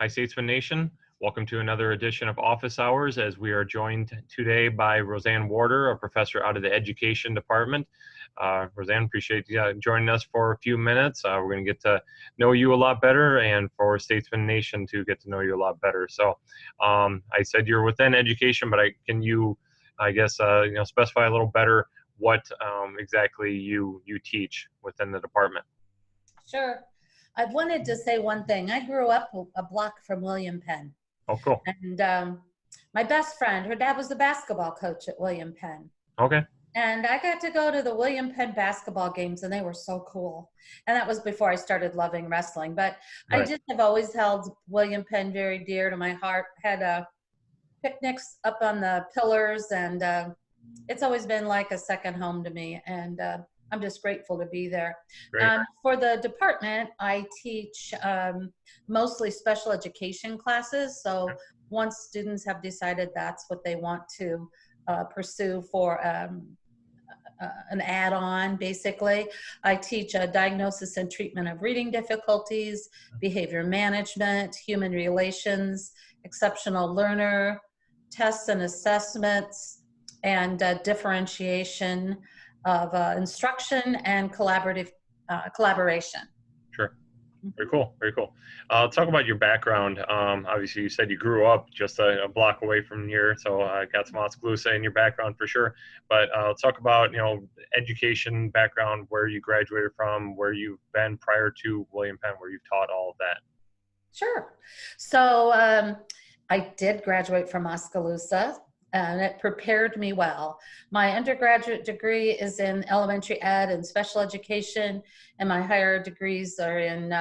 Hi, Statesman Nation. Welcome to another edition of Office Hours as we are joined today by Rozanne Warder, a professor out of the Education Department. Rozanne, appreciate you joining us for a few minutes. We're going to get to know you a lot better and for Statesman Nation to get to know you a lot better. So I said you're within education, but can you specify a little better what exactly you teach within the department? Sure. I wanted to say one thing. I grew up a block from William Penn. Oh, cool. And my best friend, her dad was the basketball coach at William Penn. Okay. And I got to go to the William Penn basketball games, and they were so cool. And that was before I started loving wrestling. But Right. I just have always held William Penn very dear to my heart. Had picnics up on the pillars, and it's always been like a second home to me. And I'm just grateful to be there. Great. For the department, I teach mostly special education classes. So once students have decided that's what they want to pursue for an add-on, basically, I teach diagnosis and treatment of reading difficulties, behavior management, human relations, exceptional learner, tests and assessments, and differentiation of instruction and collaboration. Sure. Very cool. Very cool. Let's talk about your background. Obviously, you said you grew up just a block away from here, so I got some Oskaloosa in your background for sure. But let's talk about education background, where you graduated from, where you've been prior to William Penn, where you've taught all of that. Sure. So I did graduate from Oskaloosa, and it prepared me well. My undergraduate degree is in elementary ed and special education, and my higher degrees are in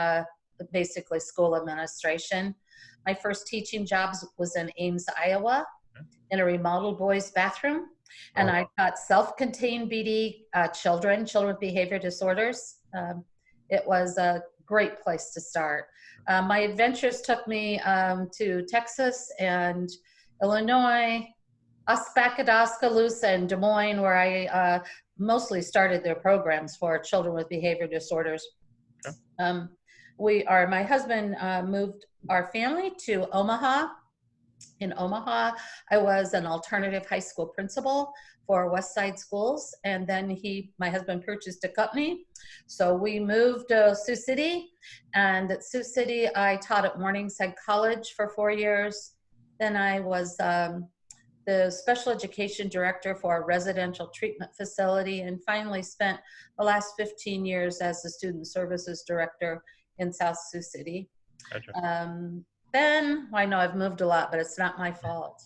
basically school administration. My first teaching jobs was in Ames, Iowa, in a remodeled boys' bathroom, and I taught self-contained BD children with behavior disorders. It was a great place to start. My adventures took me to Texas and Illinois, back at Oskaloosa and Des Moines, where I mostly started their programs for children with behavior disorders. Okay. My husband moved our family to Omaha. In Omaha, I was an alternative high school principal for West Side Schools, and then my husband purchased a company. So we moved to Sioux City, and at Sioux City, I taught at Morningside College for 4 years. Then I was the special education director for a residential treatment facility, and finally spent the last 15 years as the student services director in South Sioux City. Gotcha. Then, I know I've moved a lot, but it's not my fault.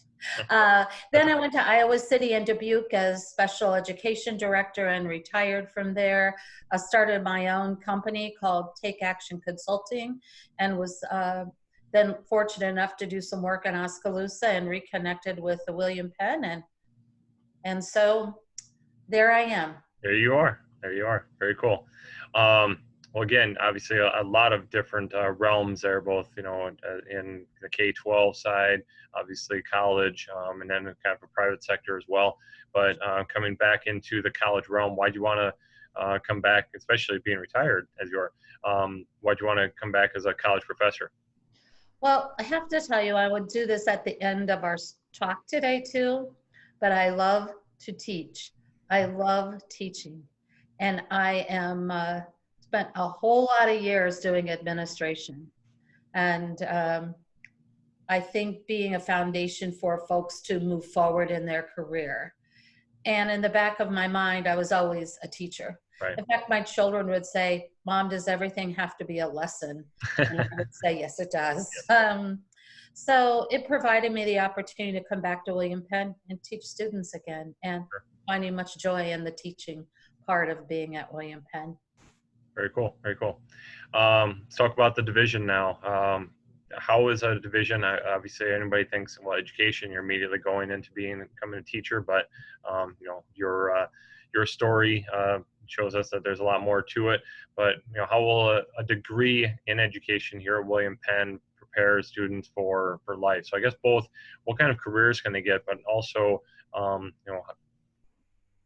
Then I went to Iowa City and Dubuque as special education director and retired from there. I started my own company called Take Action Consulting, and was then fortunate enough to do some work in Oskaloosa and reconnected with the William Penn, and so there I am. There you are. There you are. Very cool. Well, again, obviously a lot of different realms there, both, in the K-12 side, obviously college, and then kind of a private sector as well. But coming back into the college realm, why'd you want to come back, especially being retired as you are, why'd you want to come back as a college professor? Well, I have to tell you, I would do this at the end of our talk today too, but I love to teach. I love teaching. And I am spent a whole lot of years doing administration. And I think being a foundation for folks to move forward in their career. And in the back of my mind, I was always a teacher. Right. In fact, my children would say, "Mom, does everything have to be a lesson?" And I would say, "Yes, it does." So it provided me the opportunity to come back to William Penn and teach students again, and finding much joy in the teaching part of being at William Penn. Very cool. Very cool. Let's talk about the division now. How is a division? Obviously, anybody thinks, well, education, you're immediately going into becoming a teacher, but your story shows us that there's a lot more to it. But how will a degree in education here at William Penn prepare students for life? So I guess both, what kind of careers can they get, but also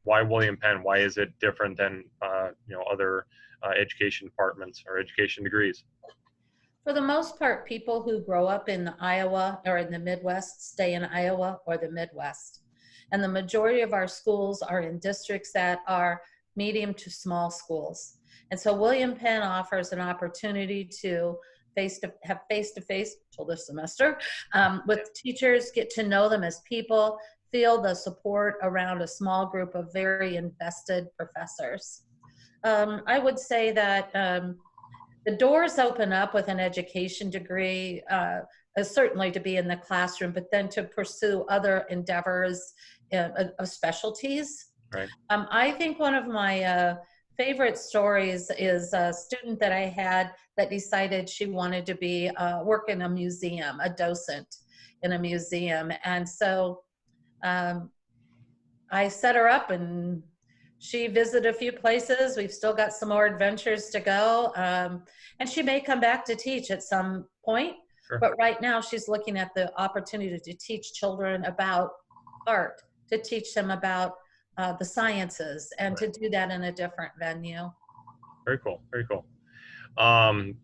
why William Penn? Why is it different than other education departments or education degrees? For the most part, people who grow up in Iowa or in the Midwest stay in Iowa or the Midwest. And the majority of our schools are in districts that are medium to small schools. And so William Penn offers an opportunity to have face-to-face till this semester with teachers, get to know them as people, feel the support around a small group of very invested professors. I would say that the doors open up with an education degree, certainly to be in the classroom, but then to pursue other endeavors of specialties. Right. I think one of my favorite stories is a student that I had that decided she wanted to be work in a museum, a docent in a museum. And so I set her up and she visited a few places. We've still got some more adventures to go. And she may come back to teach at some point. Sure. But right now she's looking at the opportunity to teach children about art, to teach them about the sciences, and Right. to do that in a different venue. Very cool. Very cool. Kind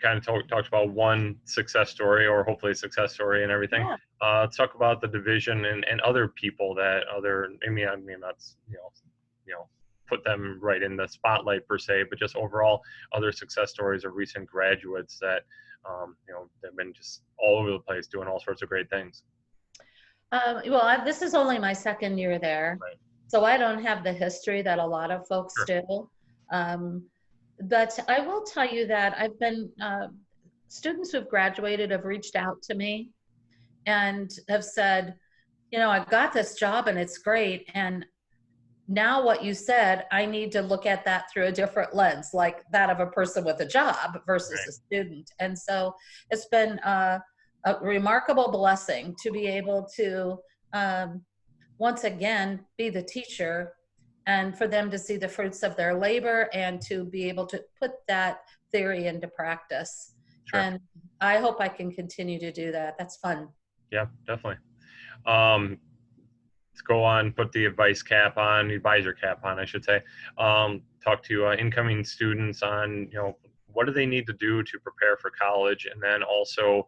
of talked about one success story, or hopefully a success story, and everything. Yeah. Let's talk about the division and other people that I mean that's put them right in the spotlight per se, but just overall other success stories of recent graduates that they've been just all over the place doing all sorts of great things. Well, this is only my second year there, Right. so I don't have the history that a lot of folks Sure. do. But I will tell you that I've been, students who've graduated have reached out to me and have said, I've got this job and it's great. And now what you said, I need to look at that through a different lens, like that of a person with a job versus Right. a student. And so it's been a remarkable blessing to be able to once again be the teacher, and for them to see the fruits of their labor and to be able to put that theory into practice. Sure. And I hope I can continue to do that. That's fun. Yeah, definitely. Let's go on, put the advisor cap on, I should say. Talk to incoming students on, what do they need to do to prepare for college, and then also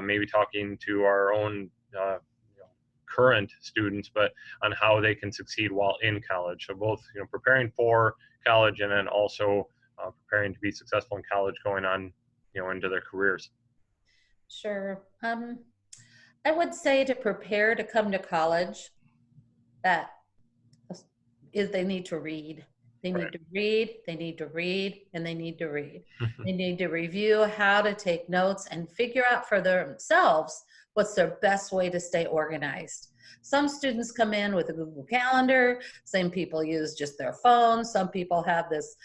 maybe talking to our own current students, but on how they can succeed while in college. So both, preparing for college and then also preparing to be successful in college, going on, into their careers. Sure. I would say to prepare to come to college, that is they need to read. They need to read, they need to read, and they need to read. They need to review how to take notes and figure out for themselves what's their best way to stay organized. Some students come in with a Google Calendar. Some people use just their phone. Some people have this,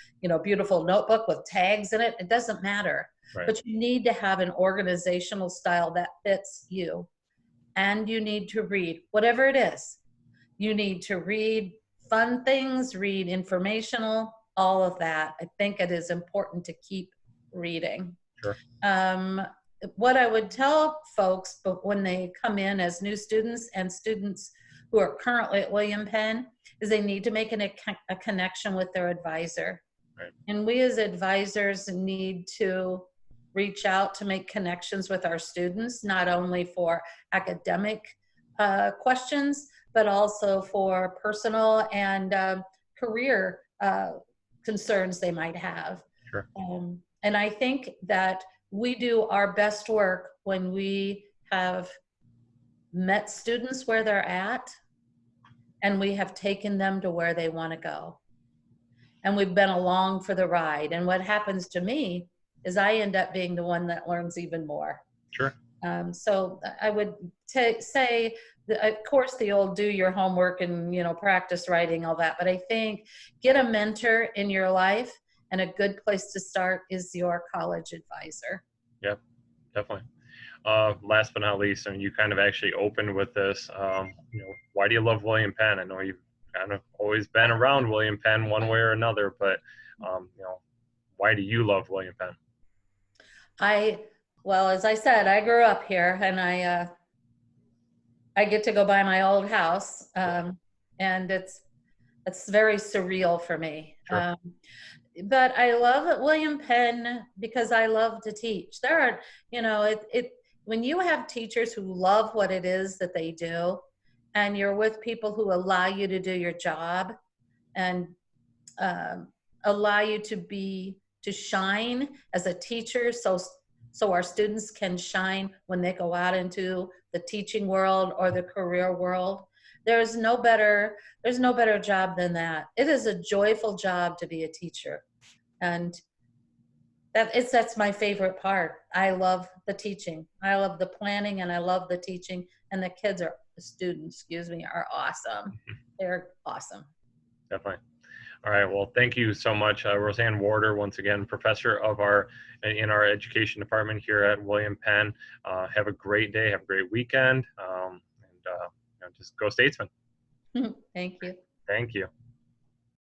beautiful notebook with tags in it. It doesn't matter. Right. But you need to have an organizational style that fits you. And you need to read, whatever it is. You need to read fun things, read informational, all of that. I think it is important to keep reading. Sure. What I would tell folks, but when they come in as new students and students who are currently at William Penn, is they need to make a connection with their advisor. Right. And we as advisors need to reach out to make connections with our students, not only for academic questions, but also for personal and career concerns they might have. Sure. And I think that we do our best work when we have met students where they're at, and we have taken them to where they want to go. And we've been along for the ride. And what happens to me is I end up being the one that learns even more. Sure. So I would say, of course, the old do your homework and, practice writing, all that. But I think get a mentor in your life, and a good place to start is your college advisor. Yeah, definitely. Last but not least, you kind of actually opened with this, why do you love William Penn? I know you've kind of always been around William Penn one way or another, but, why do you love William Penn? Well, as I said, I grew up here, and I get to go by my old house, and it's very surreal for me. Sure. but I love William Penn because I love to teach. There are, when you have teachers who love what it is that they do, and you're with people who allow you to do your job and um, allow you to shine as a teacher, so our students can shine when they go out into the teaching world or the career world. There's no better job than that. It is a joyful job to be a teacher, and that's my favorite part. I love the teaching. I love the planning, and I love the teaching. And the students, excuse me, are awesome. They're awesome. Definitely. All right. Well, thank you so much, Rozanne Warder, once again, professor in our education department here at William Penn. Have a great day. Have a great weekend. And just go Statesman. Thank you. Thank you.